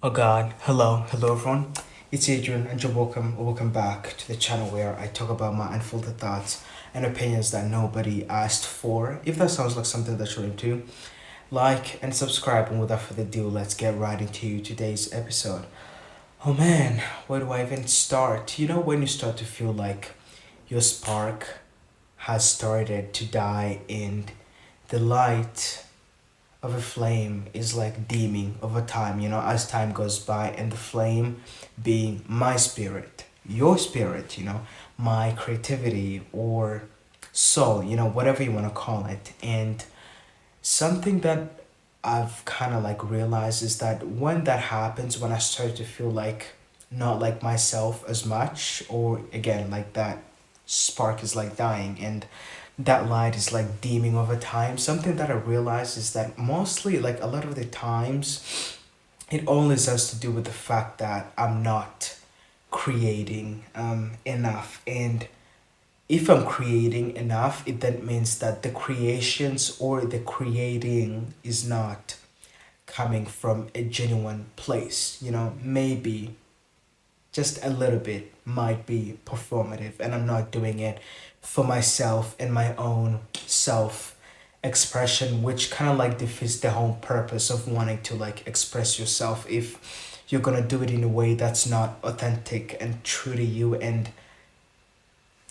Oh God, hello everyone. It's Adrian and you're welcome back to the channel where I talk about my unfiltered thoughts and opinions that nobody asked for. If that sounds like something that you're into, like and subscribe, and without further ado, let's get right into today's episode. Oh man, where do I even start? You know when you start to feel like your spark has started to die and the light of a flame is like dimming over time, as time goes by, and the flame being my spirit, your spirit, my creativity or soul, whatever you want to call it. And something that I've kind of like realized is that when that happens, when I start to feel like not like myself as much, or again, like that spark is like dying and that light is like dimming over time, something that I realized is that mostly, like a lot of the times, it always has to do with the fact that I'm not creating enough. And if I'm creating enough, it then means that the creations or the creating is not coming from a genuine place. Maybe just a little bit might be performative, and I'm not doing it for myself and my own self expression, which kind of like defeats the whole purpose of wanting to like express yourself if you're gonna do it in a way that's not authentic and true to you, and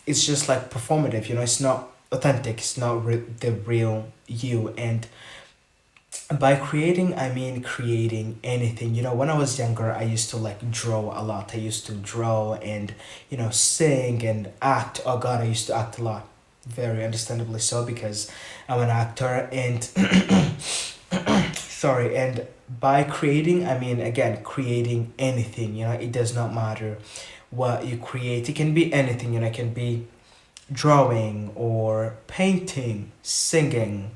it's just like performative. It's not authentic, it's not the real you. And by creating, I mean creating anything. When I was younger, I used to like draw a lot. I used to draw and, sing and act. Oh God, I used to act a lot. Very understandably so, because I'm an actor. And sorry, and by creating, I mean, again, creating anything. It does not matter what you create. It can be anything. It can be drawing or painting, singing,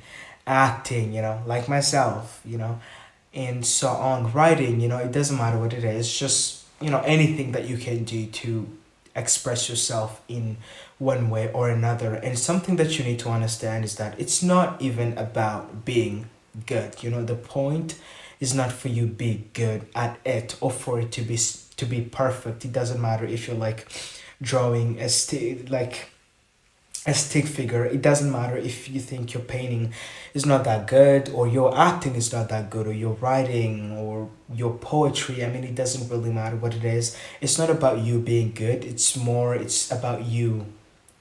acting, like myself, and so on, writing, it doesn't matter what it is, just, anything that you can do to express yourself in one way or another. And something that you need to understand is that it's not even about being good. The point is not for you be good at it or for it to be perfect. It doesn't matter if you're like drawing like a stick figure. It doesn't matter if you think your painting is not that good, or your acting is not that good, or your writing or your poetry. I mean, it doesn't really matter what it is. It's not about you being good. It's about you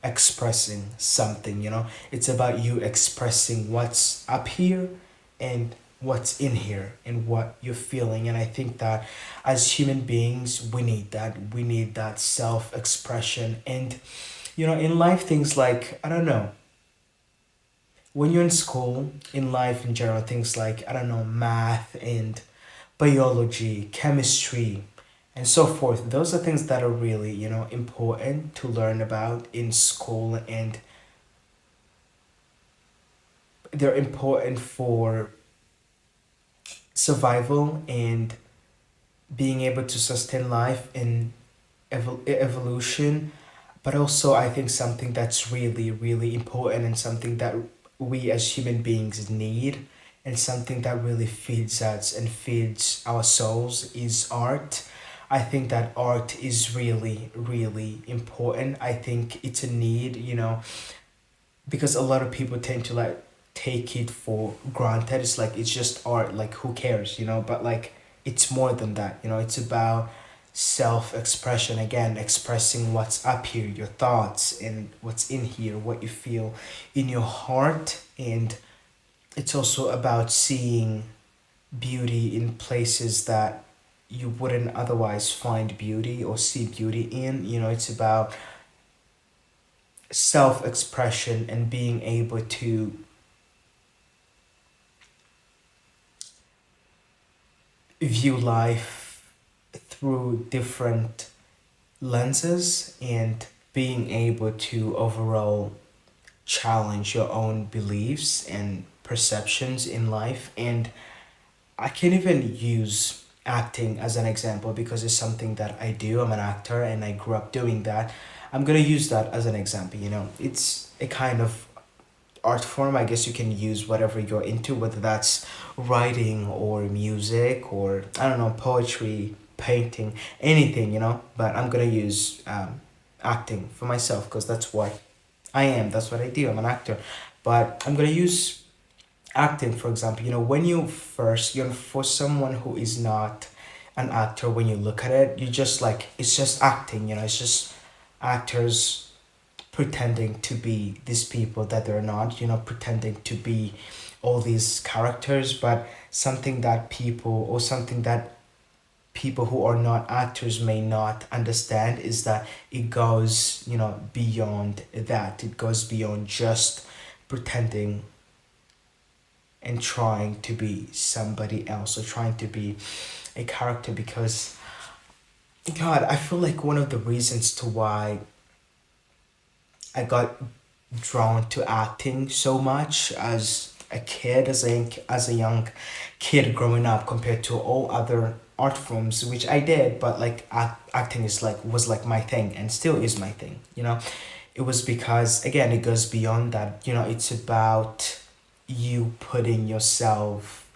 expressing something, It's about you expressing what's up here and what's in here and what you're feeling. And I think that as human beings, we need that self expression. And in life, things like, I don't know, when you're in school, in life in general, things like, I don't know, math and biology, chemistry, and so forth, those are things that are really, important to learn about in school. And they're important for survival and being able to sustain life in evolution. But also, I think something that's really, really important, and something that we as human beings need, and something that really feeds us and feeds our souls, is art. I think that art is really, really important. I think it's a need, because a lot of people tend to like take it for granted. It's like it's just art, like who cares, But like it's more than that, It's about self expression, again, expressing what's up here, your thoughts, and what's in here, what you feel in your heart. And it's also about seeing beauty in places that you wouldn't otherwise find beauty or see beauty in. It's about self expression and being able to view life through different lenses, and being able to overall challenge your own beliefs and perceptions in life. And I can even use acting as an example, because it's something that I do. I'm an actor and I grew up doing that. I'm going to use that as an example. It's a kind of art form, I guess you can use whatever you're into, whether that's writing or music or I don't know, poetry, painting, anything, But I'm gonna use acting for myself because that's what I am. That's what I do. I'm an actor. But I'm gonna use acting for example. When you first, for someone who is not an actor, when you look at it, you just like it's just acting. It's just actors pretending to be these people that they're not, pretending to be all these characters. But something that people who are not actors may not understand is that it goes, beyond that. It goes beyond just pretending and trying to be somebody else or trying to be a character. Because God, I feel like one of the reasons to why I got drawn to acting so much as a kid, as a young kid growing up, compared to all other art forms, which I did, but like acting is like was like my thing and still is my thing. It was because again it goes beyond that. It's about you putting yourself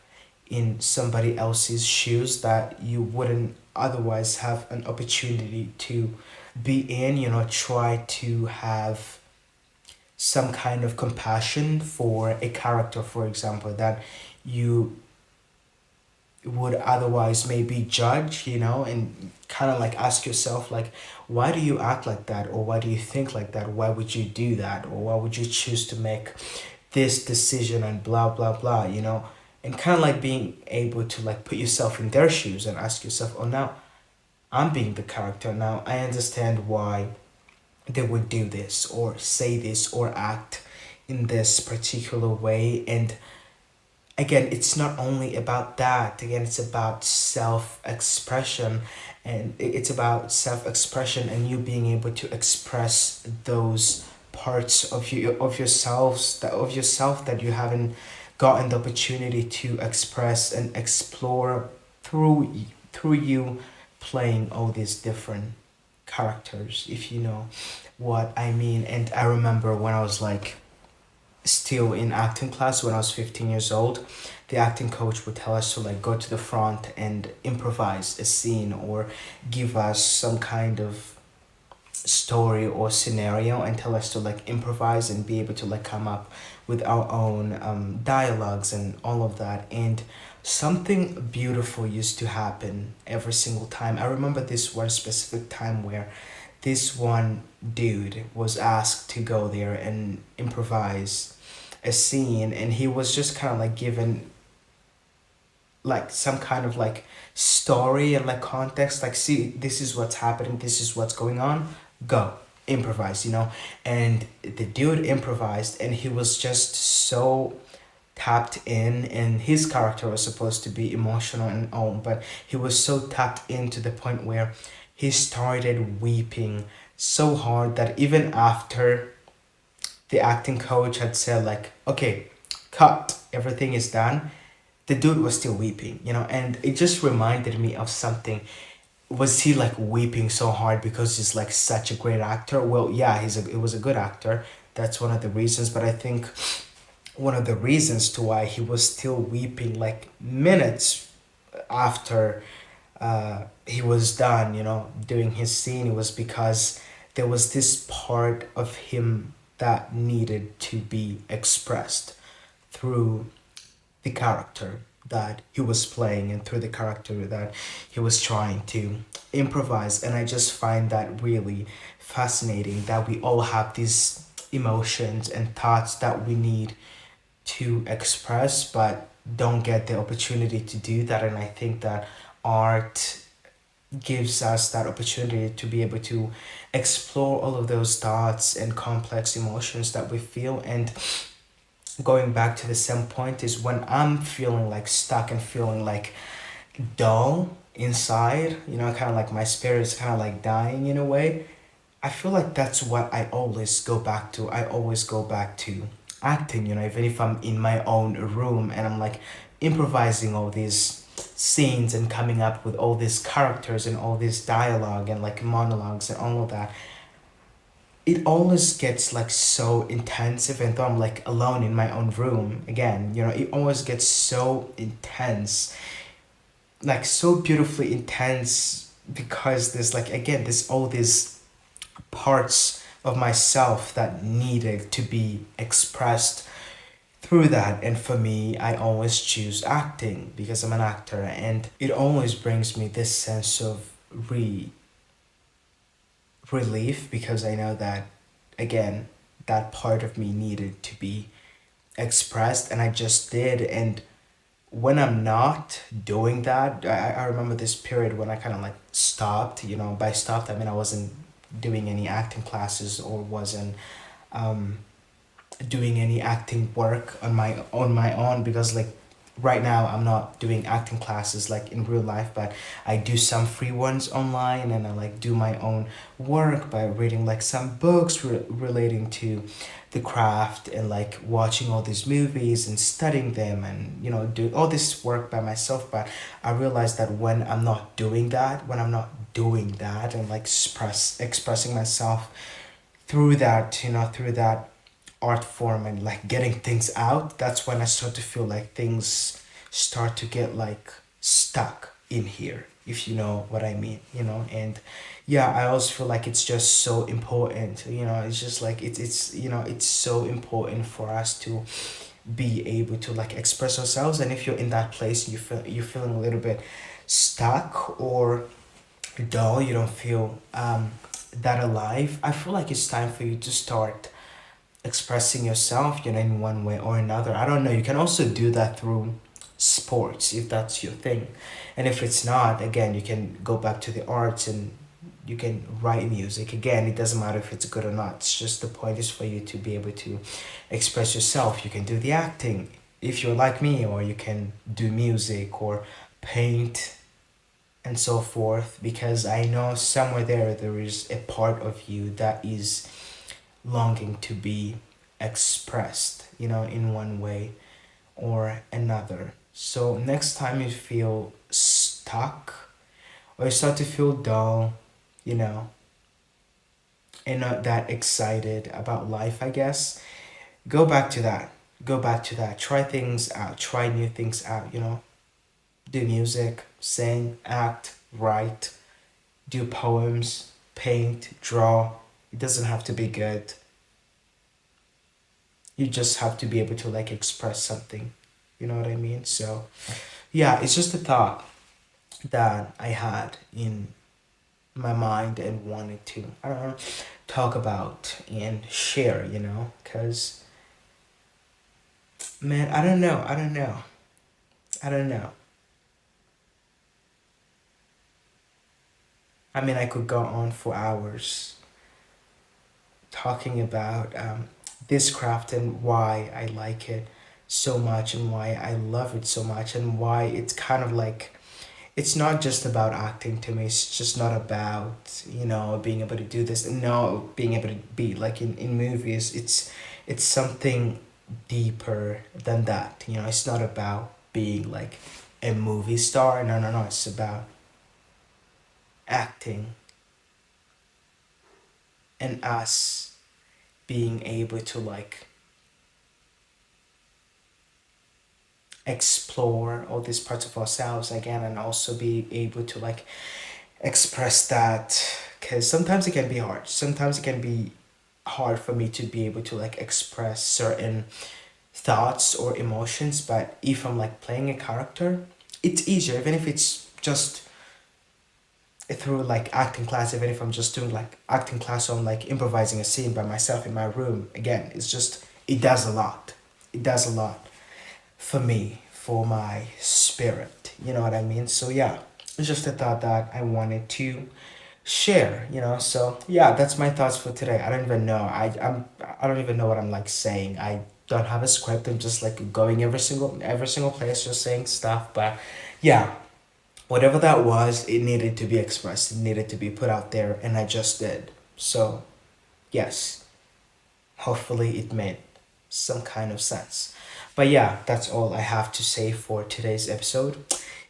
in somebody else's shoes that you wouldn't otherwise have an opportunity to be in. Try to have some kind of compassion for a character, for example, that you would otherwise maybe judge, and kind of like ask yourself, like, why do you act like that? Or why do you think like that? Why would you do that? Or why would you choose to make this decision and blah, blah, blah, And kind of like being able to like put yourself in their shoes and ask yourself, oh, now I'm being the character. Now I understand why they would do this or say this or act in this particular way. And again, it's not only about that. Again, it's about self-expression, and it's about self-expression and you being able to express those parts of yourself that you haven't gotten the opportunity to express and explore through you playing all these different characters, if you know what I mean. And I remember when I was like still in acting class when I was 15 years old, the acting coach would tell us to like go to the front and improvise a scene or give us some kind of story or scenario and tell us to like improvise and be able to like come up with our own dialogues and all of that. And something beautiful used to happen every single time. I remember this one specific time where this one dude was asked to go there and improvise a scene, and he was just kind of like given like some kind of like story and like context, like, see, this is what's happening, this is what's going on, go improvise, and the dude improvised and he was just so tapped in, and his character was supposed to be emotional and all, but he was so tapped in to the point where he started weeping so hard that even after the acting coach had said like, okay, cut, everything is done, the dude was still weeping, and it just reminded me of something. Was he like weeping so hard because he's like such a great actor? Well, yeah, he was a good actor. That's one of the reasons, but I think one of the reasons to why he was still weeping like minutes after he was done, doing his scene, it was because there was this part of him that needed to be expressed through the character that he was playing and through the character that he was trying to improvise. And I just find that really fascinating that we all have these emotions and thoughts that we need to express but don't get the opportunity to do that. And I think that art gives us that opportunity to be able to explore all of those thoughts and complex emotions that we feel. And going back to the same point is when I'm feeling like stuck and feeling like dull inside, kind of like my spirit is kind of like dying in a way, I feel like that's what I always go back to. I always go back to acting, even if I'm in my own room and I'm like improvising all these scenes and coming up with all these characters and all this dialogue and like monologues and all of that. it always gets like so intense even though I'm like alone in my own room. Again, it always gets so intense, like so beautifully intense, because there's like, again, there's all these parts of myself that needed to be expressed through that. And for me, I always choose acting because I'm an actor, and it always brings me this sense of relief, because I know that, again, that part of me needed to be expressed, and I just did. And when I'm not doing that, I remember this period when I kind of like stopped. By stopped, I mean I wasn't doing any acting classes, or wasn't um, doing any acting work on my own, because like right now I'm not doing acting classes like in real life, but I do some free ones online, and I like do my own work by reading like some books relating to the craft, and like watching all these movies and studying them, and do all this work by myself. But I realized that when I'm not doing that and like expressing myself through that art form, and like getting things out, that's when I start to feel like things start to get like stuck in here, if you know what I mean. And yeah, I also feel like it's just so important. It's just like it's so important for us to be able to like express ourselves. And if you're in that place, you're feeling a little bit stuck or dull, you don't feel that alive, I feel like it's time for you to start expressing yourself, in one way or another. I don't know. You can also do that through sports if that's your thing. And if it's not, again, you can go back to the arts, and you can write music. Again, it doesn't matter if it's good or not. It's just the point is for you to be able to express yourself. You can do the acting if you're like me, or you can do music or paint and so forth, because I know somewhere there is a part of you that is longing to be expressed, in one way or another. So next time you feel stuck, or you start to feel dull, you know, and not that excited about life, I guess, go back to that. Go back to that. Try things out. Try new things out, Do music, sing, act, write, do poems, paint, draw. It doesn't have to be good. You just have to be able to like express something. You know what I mean? So yeah, it's just a thought that I had in my mind and wanted to, I don't know, talk about and share, because man, I don't know. I mean, I could go on for hours talking about this craft, and why I like it so much, and why I love it so much, and why it's kind of like, it's not just about acting to me. It's just not about, being able to do this, and no, being able to be like in movies. It's something deeper than that. It's not about being like a movie star. No, no, no. It's about acting, and us being able to like explore all these parts of ourselves again, and also be able to like express that, because sometimes it can be hard. Sometimes it can be hard for me to be able to like express certain thoughts or emotions. But if I'm like playing a character, it's easier, even if it's just through like acting class. Even if I'm just doing like acting class, or I'm like improvising a scene by myself in my room, again, it does a lot. It does a lot for me, for my spirit, you know what I mean? So yeah, it's just a thought that I wanted to share. So yeah, that's my thoughts for today. I don't even know, I don't even know what I'm like saying. I don't have a script. I'm just like going every single place, just saying stuff. But yeah, whatever that was, it needed to be expressed, it needed to be put out there, and I just did. So yes, hopefully it made some kind of sense. But yeah, that's all I have to say for today's episode.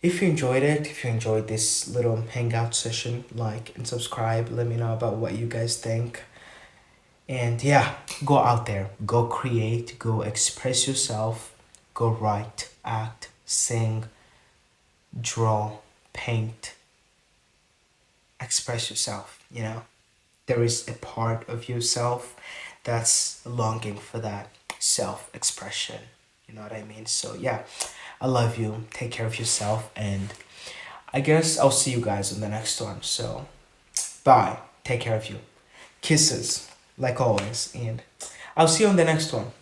If you enjoyed it, if you enjoyed this little hangout session, like and subscribe. Let me know about what you guys think. And yeah, go out there, go create, go express yourself, go write, act, sing, draw, paint, express yourself, you know? There is a part of yourself that's longing for that self expression. You know what I mean? So, yeah, I love you. Take care of yourself. And I guess I'll see you guys on the next one. So, bye. Take care of you. Kisses, like always. And I'll see you on the next one.